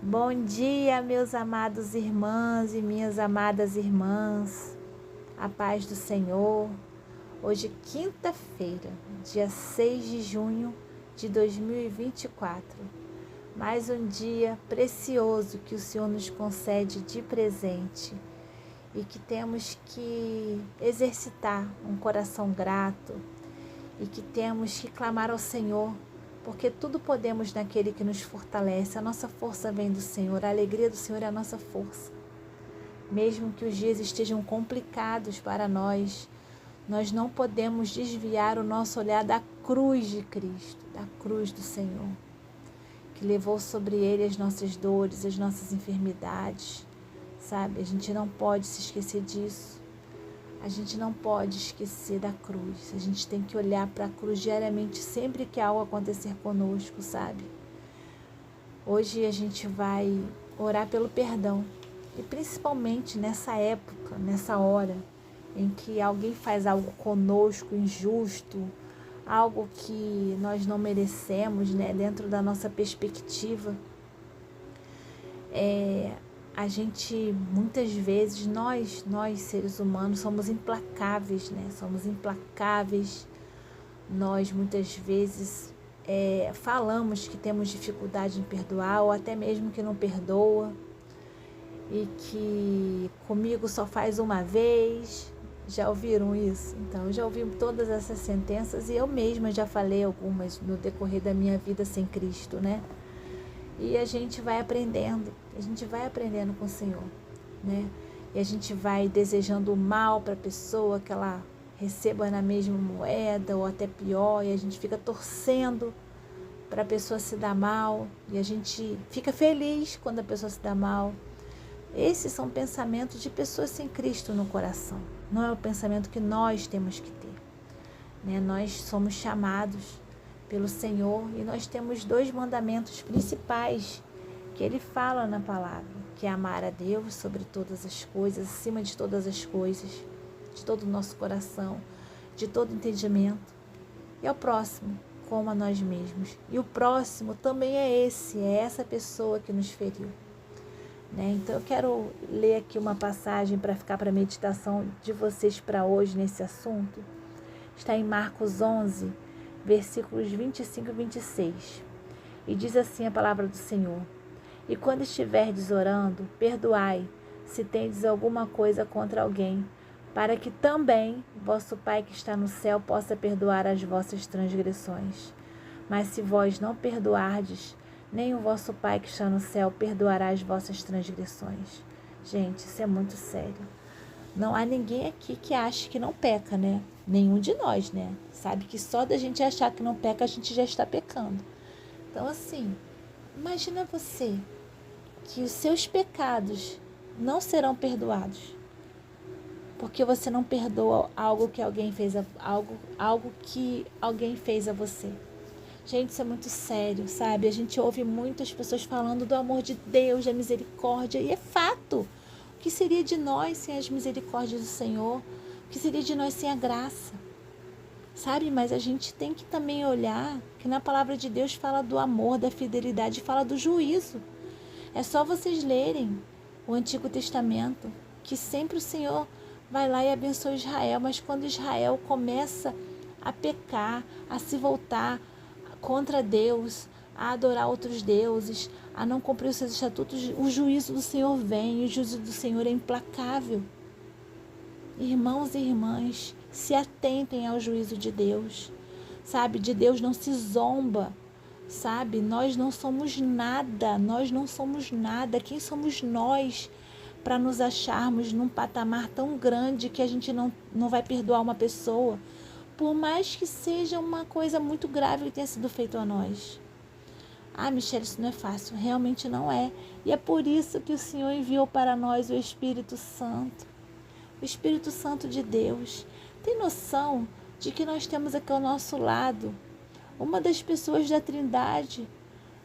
Bom dia, meus amados irmãos e minhas amadas irmãs. A paz do Senhor. Hoje, quinta-feira, dia 6 de junho de 2024. Mais um dia precioso que o Senhor nos concede de presente e que temos que exercitar um coração grato e que temos que clamar ao Senhor, porque tudo podemos naquele que nos fortalece. A nossa força vem do Senhor, a alegria do Senhor é a nossa força. Mesmo que os dias estejam complicados para nós, nós não podemos desviar o nosso olhar da cruz de Cristo, da cruz do Senhor, que levou sobre ele as nossas dores, as nossas enfermidades, sabe? A gente não pode se esquecer disso. A gente não pode esquecer da cruz. A gente tem que olhar para a cruz diariamente, sempre que algo acontecer conosco, sabe? Hoje a gente vai orar pelo perdão. E principalmente nessa época, nessa hora, em que alguém faz algo conosco injusto, algo que nós não merecemos, né? Dentro da nossa perspectiva. A gente, muitas vezes, nós seres humanos, somos implacáveis, né? Somos implacáveis. Nós, muitas vezes, falamos que temos dificuldade em perdoar, ou até mesmo que não perdoa, e que comigo só faz uma vez. Já ouviram isso? Então, eu já ouvi todas essas sentenças e eu mesma já falei algumas no decorrer da minha vida sem Cristo, né? E a gente vai aprendendo com o Senhor, né? E a gente vai desejando o mal para a pessoa, que ela receba na mesma moeda ou até pior, e a gente fica torcendo para a pessoa se dar mal, e a gente fica feliz quando a pessoa se dá mal. Esses são pensamentos de pessoas sem Cristo no coração. Não é o pensamento que nós temos que ter, né? Nós somos chamados pelo Senhor e nós temos 2 mandamentos principais que Ele fala na palavra, que é amar a Deus sobre todas as coisas, acima de todas as coisas, de todo o nosso coração, de todo entendimento, e ao próximo como a nós mesmos. E o próximo também é essa pessoa que nos feriu, né? Então eu quero ler aqui uma passagem para ficar para a meditação de vocês para hoje nesse assunto. Está em Marcos 11, versículos 25 e 26. E diz assim a palavra do Senhor: E quando estiverdes orando, perdoai, se tendes alguma coisa contra alguém, para que também vosso Pai que está no céu possa perdoar as vossas transgressões. Mas se vós não perdoardes, nem o vosso Pai que está no céu perdoará as vossas transgressões. Gente, isso é muito sério. Não há ninguém aqui que ache que não peca, né? Nenhum de nós, né? Sabe que só da gente achar que não peca, a gente já está pecando. Então, assim, imagina você que os seus pecados não serão perdoados porque você não perdoa algo que alguém fez algo que alguém fez a você. Gente, isso é muito sério, sabe? A gente ouve muitas pessoas falando do amor de Deus, da misericórdia, e é fato. O que seria de nós sem as misericórdias do Senhor? O que seria de nós sem a graça? Sabe? Mas a gente tem que também olhar que na palavra de Deus fala do amor, da fidelidade, fala do juízo. É só vocês lerem o Antigo Testamento, que sempre o Senhor vai lá e abençoa Israel, mas quando Israel começa a pecar, a se voltar contra Deus, a adorar outros deuses, a não cumprir os seus estatutos, o juízo do Senhor vem, e o juízo do Senhor é implacável. Irmãos e irmãs, se atentem ao juízo de Deus, sabe? De Deus não se zomba, sabe? Nós não somos nada, Quem somos nós para nos acharmos num patamar tão grande que a gente não vai perdoar uma pessoa, por mais que seja uma coisa muito grave que tenha sido feito a nós? Ah, Michele, isso não é fácil. Realmente não é. E é por isso que o Senhor enviou para nós o Espírito Santo. O Espírito Santo de Deus. Tem noção de que nós temos aqui ao nosso lado uma das pessoas da Trindade?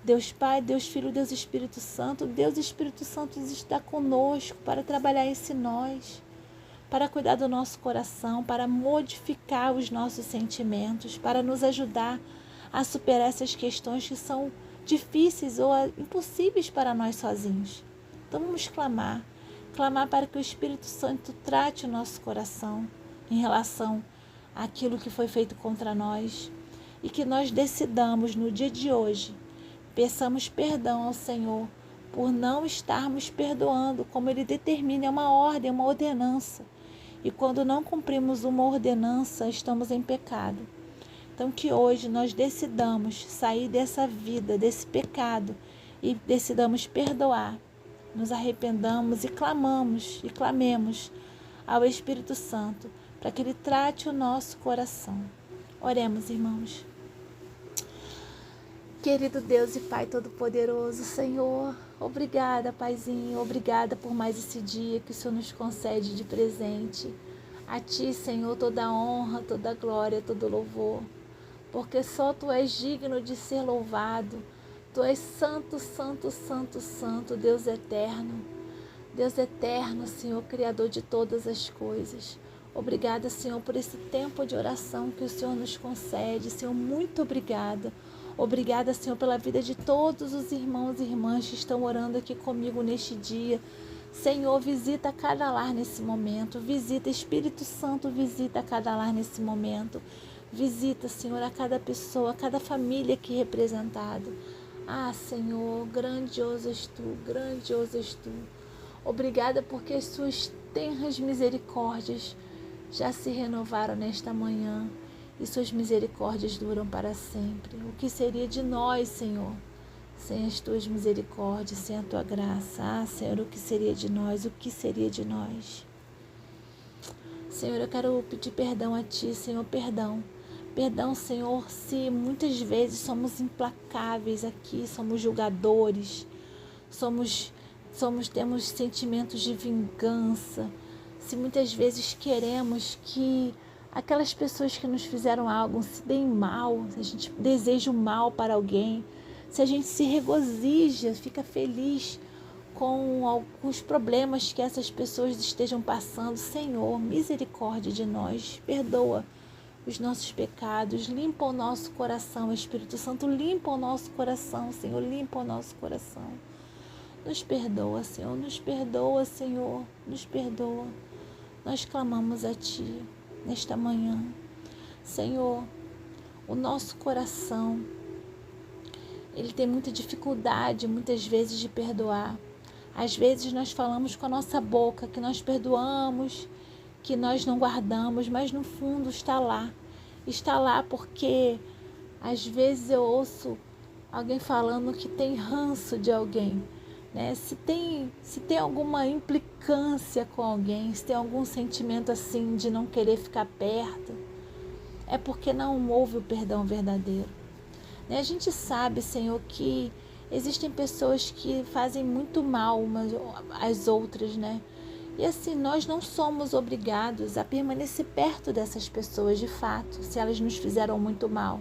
Deus Pai, Deus Filho, Deus Espírito Santo. Deus Espírito Santo está conosco para trabalhar em nós, para cuidar do nosso coração, para modificar os nossos sentimentos, para nos ajudar a superar essas questões que são difíceis ou impossíveis para nós sozinhos. Então vamos clamar para que o Espírito Santo trate o nosso coração em relação àquilo que foi feito contra nós e que nós decidamos no dia de hoje, peçamos perdão ao Senhor por não estarmos perdoando, como Ele determina, é uma ordem, uma ordenança. E quando não cumprimos uma ordenança, estamos em pecado. Então que hoje nós decidamos sair dessa vida, desse pecado, e decidamos perdoar, nos arrependamos e clamemos ao Espírito Santo para que Ele trate o nosso coração. Oremos, irmãos. Querido Deus e Pai Todo-Poderoso, Senhor, obrigada, Paizinho, obrigada por mais esse dia que o Senhor nos concede de presente. A Ti, Senhor, toda a honra, toda a glória, todo o louvor, porque só Tu és digno de ser louvado. Tu és santo, santo, santo, santo, Deus eterno, Senhor, Criador de todas as coisas. Obrigada, Senhor, por esse tempo de oração que o Senhor nos concede. Senhor, muito obrigada. Obrigada, Senhor, pela vida de todos os irmãos e irmãs que estão orando aqui comigo neste dia. Senhor, visita cada lar nesse momento. Visita, Espírito Santo, visita cada lar nesse momento. Visita, Senhor, a cada pessoa, a cada família aqui representada. Ah, Senhor, grandioso és Tu, grandioso és Tu. Obrigada porque as Suas tenras misericórdias já se renovaram nesta manhã. E Suas misericórdias duram para sempre. O que seria de nós, Senhor, sem as Tuas misericórdias, sem a Tua graça? Ah, Senhor, o que seria de nós? O que seria de nós? Senhor, eu quero pedir perdão a Ti, Senhor, perdão. Perdão, Senhor, se muitas vezes somos implacáveis aqui, somos julgadores, temos sentimentos de vingança, se muitas vezes queremos que aquelas pessoas que nos fizeram algo se deem mal, se a gente deseja o mal para alguém, se a gente se regozija, fica feliz com alguns problemas que essas pessoas estejam passando. Senhor, misericórdia de nós, perdoa os nossos pecados, limpa o nosso coração, Espírito Santo, limpa o nosso coração, Senhor, limpa o nosso coração. Nos perdoa, Senhor, nos perdoa, Senhor, nos perdoa. Nós clamamos a Ti nesta manhã. Senhor, o nosso coração, ele tem muita dificuldade, muitas vezes, de perdoar. Às vezes nós falamos com a nossa boca que nós perdoamos, que nós não guardamos, mas no fundo está lá. Está lá porque às vezes eu ouço alguém falando que tem ranço de alguém, né? Se tem alguma implicância com alguém, se tem algum sentimento assim de não querer ficar perto, é porque não houve o perdão verdadeiro, né? A gente sabe, Senhor, que existem pessoas que fazem muito mal umas às outras, né? E assim, nós não somos obrigados a permanecer perto dessas pessoas de fato, se elas nos fizeram muito mal.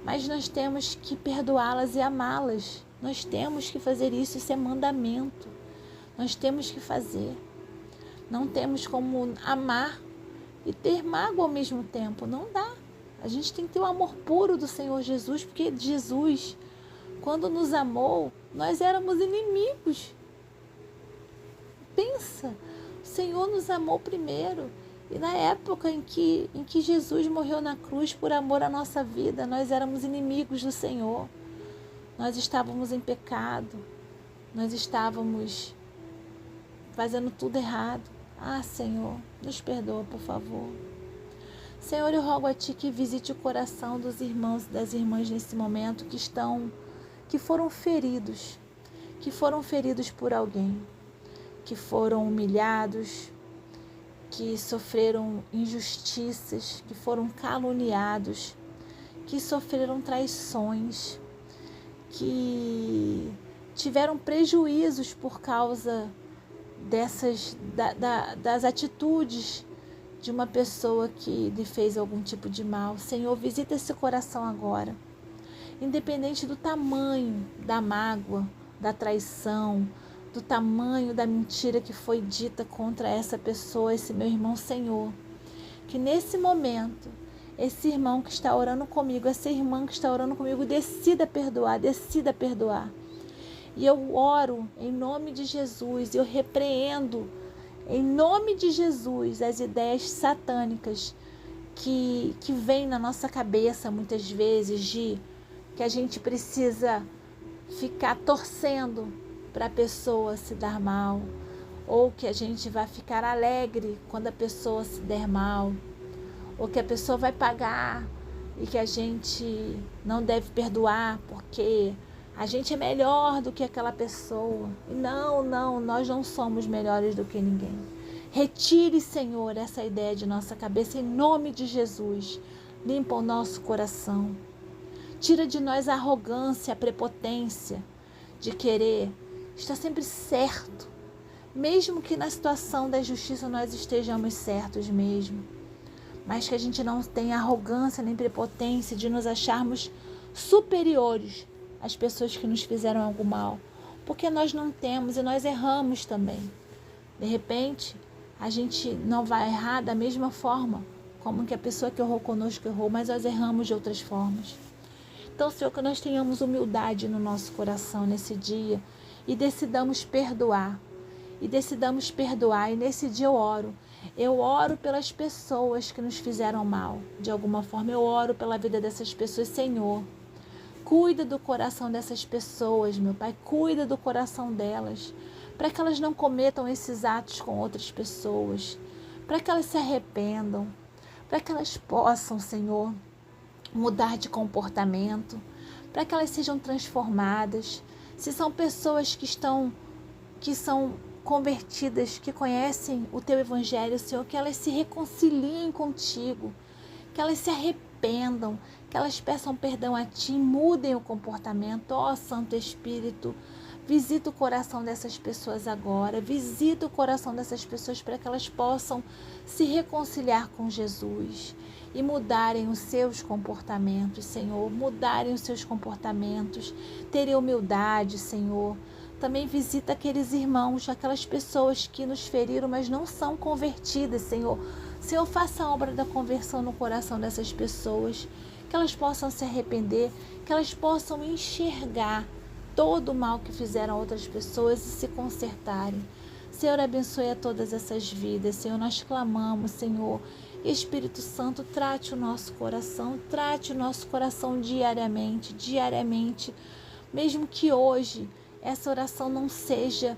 Mas nós temos que perdoá-las e amá-las. Nós temos que fazer isso, isso é mandamento. Nós temos que fazer. Não temos como amar e ter mágoa ao mesmo tempo. Não dá. A gente tem que ter o amor puro do Senhor Jesus, porque Jesus, quando nos amou, nós éramos inimigos. Pensa, o Senhor nos amou primeiro. E na época em que Jesus morreu na cruz por amor à nossa vida, nós éramos inimigos do Senhor. Nós estávamos em pecado. Nós estávamos fazendo tudo errado. Ah, Senhor, nos perdoa, por favor. Senhor, eu rogo a Ti que visite o coração dos irmãos e das irmãs nesse momento que foram feridos por alguém, que foram humilhados, que sofreram injustiças, que foram caluniados, que sofreram traições, que tiveram prejuízos por causa das atitudes de uma pessoa que lhe fez algum tipo de mal. Senhor, visita esse coração agora, independente do tamanho da mágoa, da traição, do tamanho da mentira que foi dita contra essa pessoa, esse meu irmão. Senhor, que nesse momento esse irmão que está orando comigo, essa irmã que está orando comigo, decida perdoar, decida perdoar. E eu oro em nome de Jesus, eu repreendo em nome de Jesus as ideias satânicas que vêm na nossa cabeça muitas vezes, de que a gente precisa ficar torcendo para a pessoa se dar mal, ou que a gente vai ficar alegre quando a pessoa se der mal, ou que a pessoa vai pagar e que a gente não deve perdoar porque a gente é melhor do que aquela pessoa. Não, nós não somos melhores do que ninguém. Retire, Senhor, essa ideia de nossa cabeça em nome de Jesus. Limpa o nosso coração. Tira de nós a arrogância, a prepotência de querer estar sempre certo, mesmo que na situação da justiça nós estejamos certos mesmo, mas que a gente não tenha arrogância nem prepotência de nos acharmos superiores às pessoas que nos fizeram algo mal, porque nós não temos e nós erramos também. De repente, a gente não vai errar da mesma forma como que a pessoa que errou conosco errou, mas nós erramos de outras formas. Então, Senhor, que nós tenhamos humildade no nosso coração nesse dia e decidamos perdoar. E nesse dia eu oro. Eu oro pelas pessoas que nos fizeram mal. De alguma forma, eu oro pela vida dessas pessoas. Senhor, cuida do coração dessas pessoas, meu Pai. Cuida do coração delas, para que elas não cometam esses atos com outras pessoas, para que elas se arrependam, para que elas possam, Senhor, mudar de comportamento, para que elas sejam transformadas. Se são pessoas que são convertidas, que conhecem o Teu Evangelho, Senhor, que elas se reconciliem contigo, que elas se arrependam, que elas peçam perdão a Ti, mudem o comportamento. Ó Santo Espírito, visita o coração dessas pessoas agora, visita o coração dessas pessoas para que elas possam se reconciliar com Jesus e mudarem os seus comportamentos, Senhor, mudarem os seus comportamentos, terem humildade, Senhor. Também visita aqueles irmãos, aquelas pessoas que nos feriram, mas não são convertidas, Senhor. Senhor, faça a obra da conversão no coração dessas pessoas, que elas possam se arrepender, que elas possam enxergar todo o mal que fizeram a outras pessoas e se consertarem. Senhor, abençoe a todas essas vidas. Senhor, nós clamamos, Senhor. Espírito Santo, trate o nosso coração diariamente, mesmo que hoje essa oração não seja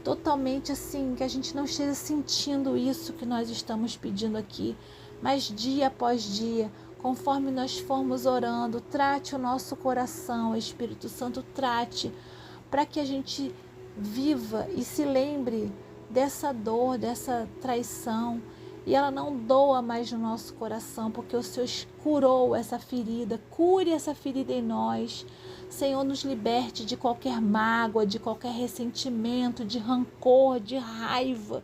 totalmente assim, que a gente não esteja sentindo isso que nós estamos pedindo aqui, mas dia após dia, conforme nós formos orando, trate o nosso coração, Espírito Santo, trate, para que a gente viva e se lembre dessa dor, dessa traição, e ela não doa mais no nosso coração, porque o Senhor curou essa ferida. Cure essa ferida em nós. Senhor, nos liberte de qualquer mágoa, de qualquer ressentimento, de rancor, de raiva.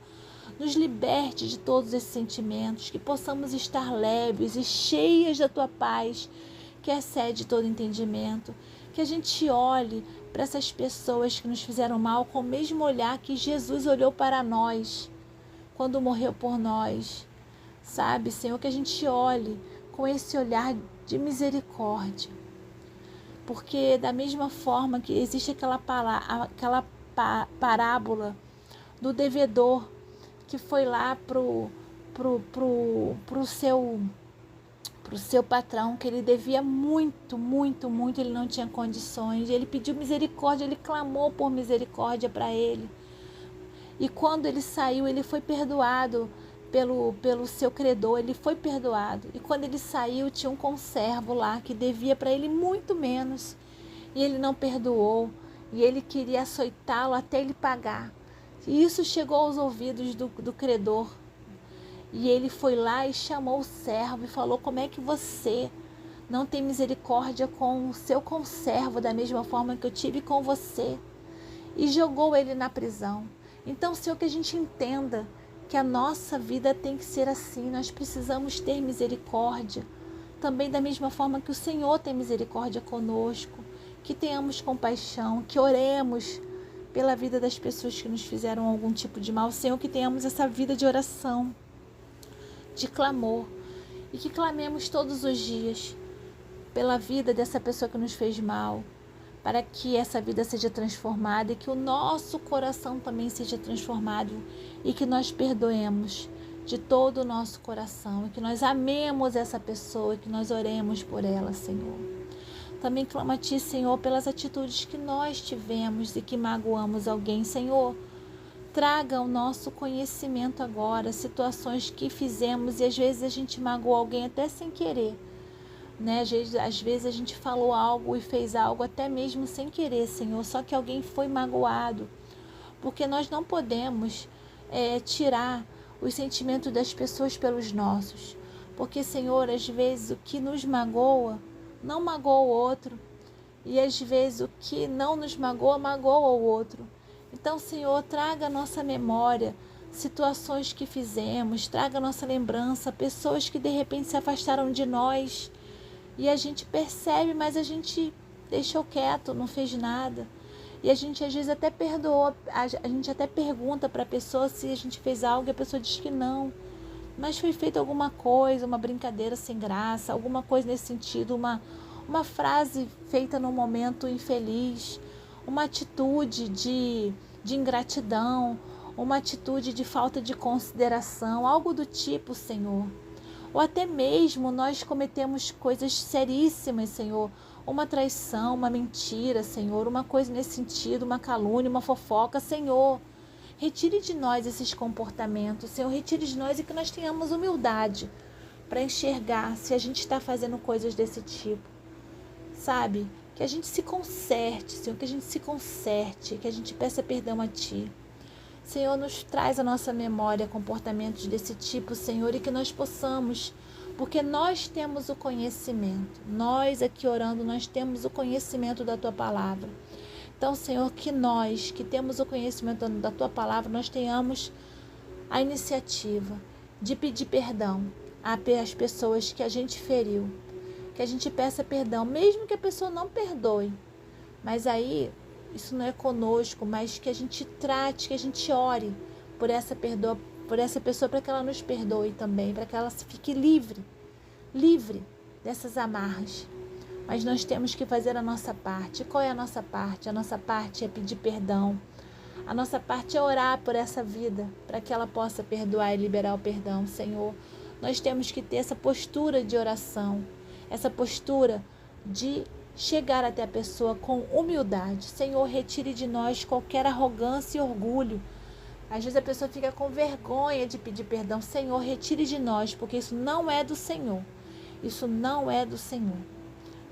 Nos liberte de todos esses sentimentos, que possamos estar leves e cheias da Tua paz, que excede todo entendimento. Que a gente olhe para essas pessoas que nos fizeram mal com o mesmo olhar que Jesus olhou para nós quando morreu por nós, sabe, Senhor, que a gente olhe com esse olhar de misericórdia, porque da mesma forma que existe aquela parábola do devedor que foi lá pro seu patrão, que ele devia muito, ele não tinha condições, ele pediu misericórdia, ele clamou por misericórdia para ele. E quando ele saiu, ele foi perdoado pelo seu credor, ele foi perdoado. E quando ele saiu, tinha um conservo lá que devia para ele muito menos. E ele não perdoou. E ele queria açoitá-lo até ele pagar. E isso chegou aos ouvidos do credor. E ele foi lá e chamou o servo e falou: como é que você não tem misericórdia com o seu conservo da mesma forma que eu tive com você? E jogou ele na prisão. Então, Senhor, que a gente entenda que a nossa vida tem que ser assim. Nós precisamos ter misericórdia, também da mesma forma que o Senhor tem misericórdia conosco. Que tenhamos compaixão, que oremos pela vida das pessoas que nos fizeram algum tipo de mal. Senhor, que tenhamos essa vida de oração, de clamor. e que clamemos todos os dias pela vida dessa pessoa que nos fez mal, para que essa vida seja transformada e que o nosso coração também seja transformado e que nós perdoemos de todo o nosso coração e que nós amemos essa pessoa e que nós oremos por ela, Senhor. Também clamo a Ti, Senhor, pelas atitudes que nós tivemos e que magoamos alguém, Senhor. Traga ao nosso conhecimento agora situações que fizemos e às vezes a gente magoou alguém até sem querer, né? Às vezes a gente falou algo e fez algo até mesmo sem querer, Senhor, só que alguém foi magoado, porque nós não podemos tirar os sentimentos das pessoas pelos nossos, porque, Senhor, às vezes o que nos magoa não magoa o outro, e às vezes o que não nos magoa, magoa o outro. Então, Senhor, traga à nossa memória situações que fizemos, traga à nossa lembrança pessoas que de repente se afastaram de nós e a gente percebe, mas a gente deixou quieto, não fez nada. E a gente às vezes até perdoou, a gente até pergunta para a pessoa se a gente fez algo e a pessoa diz que não. Mas foi feita alguma coisa, uma brincadeira sem graça, alguma coisa nesse sentido, uma frase feita num momento infeliz, uma atitude de ingratidão, uma atitude de falta de consideração, algo do tipo, Senhor. Ou até mesmo nós cometemos coisas seríssimas, Senhor, uma traição, uma mentira, Senhor, uma coisa nesse sentido, uma calúnia, uma fofoca, Senhor. Retire de nós esses comportamentos, Senhor, retire de nós e que nós tenhamos humildade para enxergar se a gente está fazendo coisas desse tipo, sabe? Que a gente se conserte, Senhor, que a gente se conserte, que a gente peça perdão a Ti. Senhor, nos traz à nossa memória comportamentos desse tipo, Senhor, e que nós possamos, porque nós temos o conhecimento, nós aqui orando, nós temos o conhecimento da Tua Palavra. Então, Senhor, que nós, que temos o conhecimento da Tua Palavra, nós tenhamos a iniciativa de pedir perdão às pessoas que a gente feriu, que a gente peça perdão, mesmo que a pessoa não perdoe, mas aí isso não é conosco, mas que a gente trate, que a gente ore por essa pessoa para que ela nos perdoe também, para que ela fique livre dessas amarras. Mas nós temos que fazer a nossa parte. Qual é a nossa parte? A nossa parte é pedir perdão. A nossa parte é orar por essa vida, para que ela possa perdoar e liberar o perdão, Senhor. Nós temos que ter essa postura de oração, essa postura de chegar até a pessoa com humildade. Senhor, retire de nós qualquer arrogância e orgulho. Às vezes a pessoa fica com vergonha de pedir perdão. Senhor, retire de nós, porque isso não é do Senhor. Isso não é do Senhor.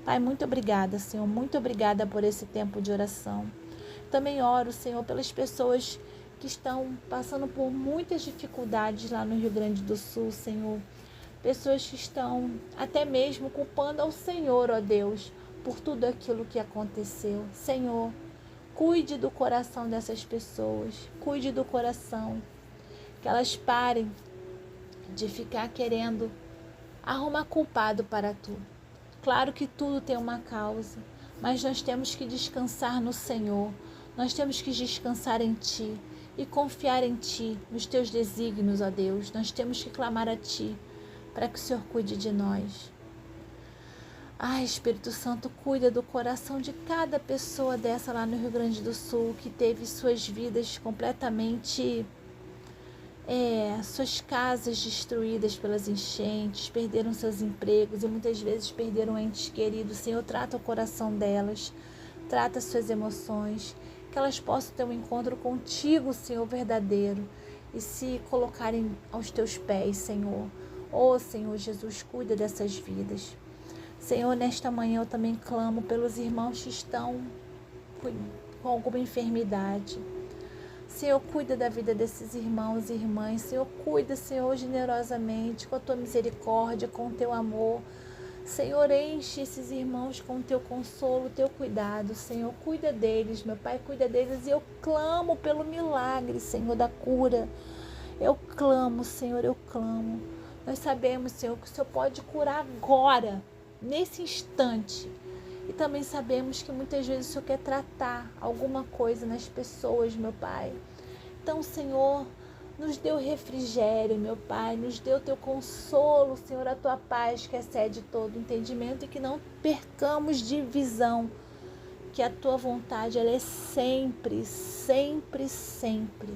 Pai, muito obrigada, Senhor. Muito obrigada por esse tempo de oração. Também oro, Senhor, pelas pessoas que estão passando por muitas dificuldades lá no Rio Grande do Sul, Senhor. Pessoas que estão até mesmo culpando ao Senhor, ó Deus, por tudo aquilo que aconteceu. Senhor, cuide do coração dessas pessoas. Cuide do coração. Que elas parem de ficar querendo arrumar culpado para tudo. Claro que tudo tem uma causa, mas nós temos que descansar no Senhor. Nós temos que descansar em Ti e confiar em Ti, nos Teus desígnios, ó Deus. Nós temos que clamar a Ti para que o Senhor cuide de nós. Ai, Espírito Santo, cuida do coração de cada pessoa dessa lá no Rio Grande do Sul que teve suas vidas completamente... suas casas destruídas pelas enchentes, perderam seus empregos e muitas vezes perderam entes queridos. Senhor, trata o coração delas, trata suas emoções, que elas possam ter um encontro contigo, Senhor, verdadeiro, e se colocarem aos teus pés, Senhor. Oh, Senhor Jesus, cuida dessas vidas. Senhor, nesta manhã eu também clamo pelos irmãos que estão com alguma enfermidade. Senhor, cuida da vida desses irmãos e irmãs. Senhor, cuida, Senhor, generosamente, com a Tua misericórdia, com o Teu amor. Senhor, enche esses irmãos com o Teu consolo, o Teu cuidado. Senhor, cuida deles, meu Pai, cuida deles. E eu clamo pelo milagre, Senhor, da cura. Eu clamo, Senhor, eu clamo. Nós sabemos, Senhor, que o Senhor pode curar agora, nesse instante. E também sabemos que muitas vezes o Senhor quer tratar alguma coisa nas pessoas, meu Pai. Então, Senhor, Nos dê o refrigério, meu Pai, nos dê o teu consolo, Senhor, a tua paz que excede todo entendimento e que não percamos de visão, que a tua vontade ela é sempre, sempre, sempre,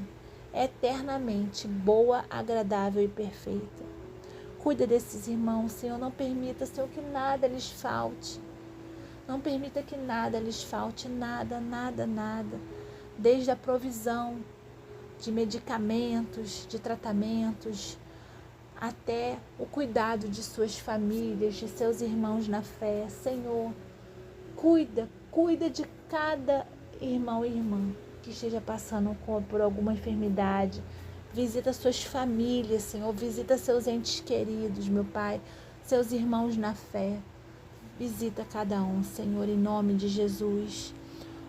eternamente boa, agradável e perfeita. Cuida desses irmãos, Senhor, não permita, Senhor, que nada lhes falte. Não permita que nada lhes falte, nada, nada, nada. Desde a provisão de medicamentos, de tratamentos, até o cuidado de suas famílias, de seus irmãos na fé. Senhor, cuida de cada irmão e irmã que esteja passando por alguma enfermidade. Visita suas famílias, Senhor, visita seus entes queridos, meu Pai, seus irmãos na fé. Visita cada um, Senhor, em nome de Jesus.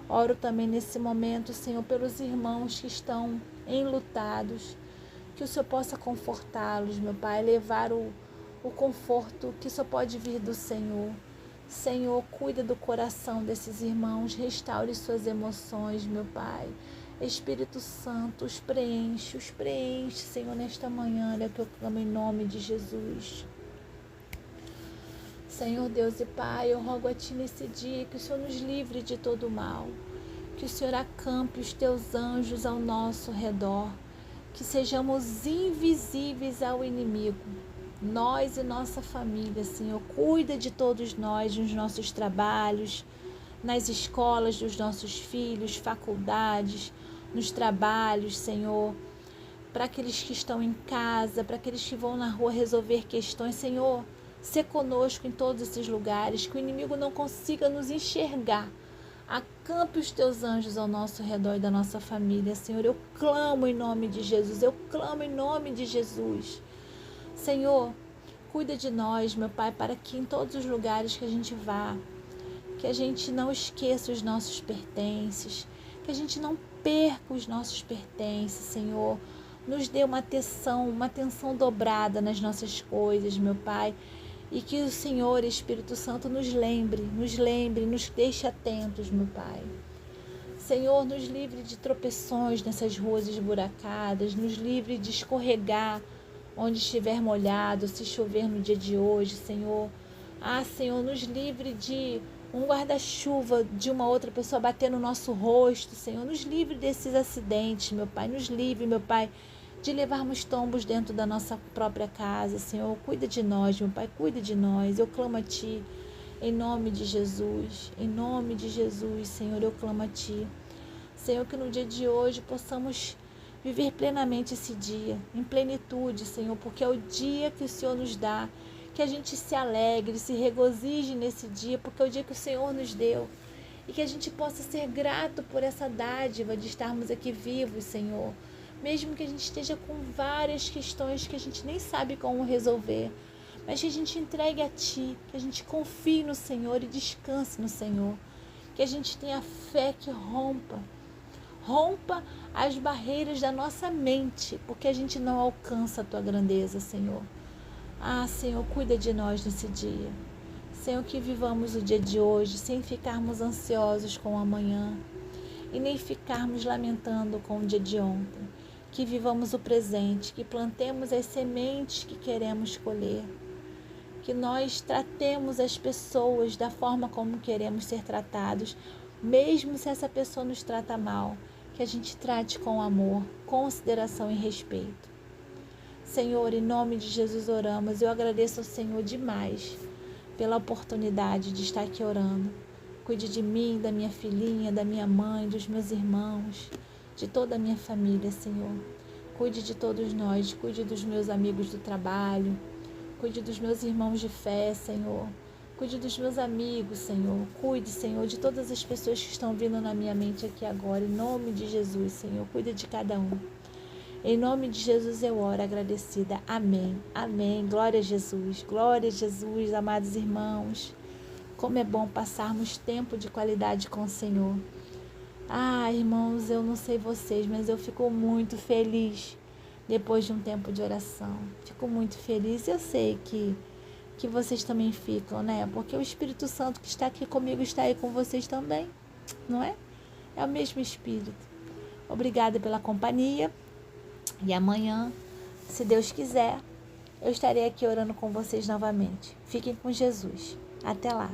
Oro também nesse momento, Senhor, pelos irmãos que estão enlutados, que o Senhor possa confortá-los, meu Pai, levar o conforto que só pode vir do Senhor. Senhor, cuida do coração desses irmãos, restaure suas emoções, meu Pai. Espírito Santo, os preenche, Senhor, nesta manhã, é o que eu clamo em nome de Jesus. Senhor Deus e Pai, eu rogo a Ti nesse dia que o Senhor nos livre de todo o mal, que o Senhor acampe os Teus anjos ao nosso redor, que sejamos invisíveis ao inimigo, nós e nossa família, Senhor. Cuida de todos nós, nos nossos trabalhos, nas escolas dos nossos filhos, faculdades, nos trabalhos, Senhor, para aqueles que estão em casa, para aqueles que vão na rua resolver questões, Senhor. Ser conosco em todos esses lugares, que o inimigo não consiga nos enxergar. Acampe os teus anjos ao nosso redor e da nossa família, Senhor. Eu clamo em nome de Jesus, eu clamo em nome de Jesus. Senhor, cuida de nós, meu Pai, para que em todos os lugares que a gente vá, que a gente não esqueça os nossos pertences, que a gente não perca os nossos pertences, Senhor. Nos dê uma atenção dobrada nas nossas coisas, meu Pai. E que o Senhor, Espírito Santo, nos lembre, nos deixe atentos, meu Pai. Senhor, nos livre de tropeções nessas ruas esburacadas, nos livre de escorregar onde estiver molhado, se chover no dia de hoje, Senhor. Senhor, nos livre de um guarda-chuva de uma outra pessoa bater no nosso rosto, Senhor. Nos livre desses acidentes, meu Pai. Nos livre, meu Pai, de levarmos tombos dentro da nossa própria casa, Senhor. Cuida de nós, meu Pai, cuida de nós. Eu clamo a Ti, em nome de Jesus, Senhor, eu clamo a Ti. Senhor, que no dia de hoje possamos viver plenamente esse dia, em plenitude, Senhor, porque é o dia que o Senhor nos dá, que a gente se alegre, se regozije nesse dia, porque é o dia que o Senhor nos deu, e que a gente possa ser grato por essa dádiva de estarmos aqui vivos, Senhor. Mesmo que a gente esteja com várias questões que a gente nem sabe como resolver, mas que a gente entregue a Ti, que a gente confie no Senhor e descanse no Senhor, que a gente tenha fé que rompa as barreiras da nossa mente, porque a gente não alcança a Tua grandeza, Senhor. Senhor, cuida de nós nesse dia. Senhor, que vivamos o dia de hoje sem ficarmos ansiosos com o amanhã e nem ficarmos lamentando com o dia de ontem. Que vivamos o presente, que plantemos as sementes que queremos colher, que nós tratemos as pessoas da forma como queremos ser tratados, mesmo se essa pessoa nos trata mal, que a gente trate com amor, consideração e respeito. Senhor, em nome de Jesus oramos. Eu agradeço ao Senhor demais pela oportunidade de estar aqui orando. Cuide de mim, da minha filhinha, da minha mãe, dos meus irmãos, de toda a minha família, Senhor. Cuide de todos nós, cuide dos meus amigos do trabalho, cuide dos meus irmãos de fé, Senhor. Cuide dos meus amigos, Senhor. Cuide, Senhor, de todas as pessoas que estão vindo na minha mente aqui agora. Em nome de Jesus, Senhor. Cuida de cada um. Em nome de Jesus eu oro agradecida. Amém. Amém. Glória a Jesus. Glória a Jesus, amados irmãos. Como é bom passarmos tempo de qualidade com o Senhor. Irmãos, eu não sei vocês, mas eu fico muito feliz depois de um tempo de oração. Fico muito feliz. Eu sei que vocês também ficam, né? Porque o Espírito Santo que está aqui comigo está aí com vocês também, não é? É o mesmo Espírito. Obrigada pela companhia. E amanhã, se Deus quiser, eu estarei aqui orando com vocês novamente. Fiquem com Jesus. Até lá.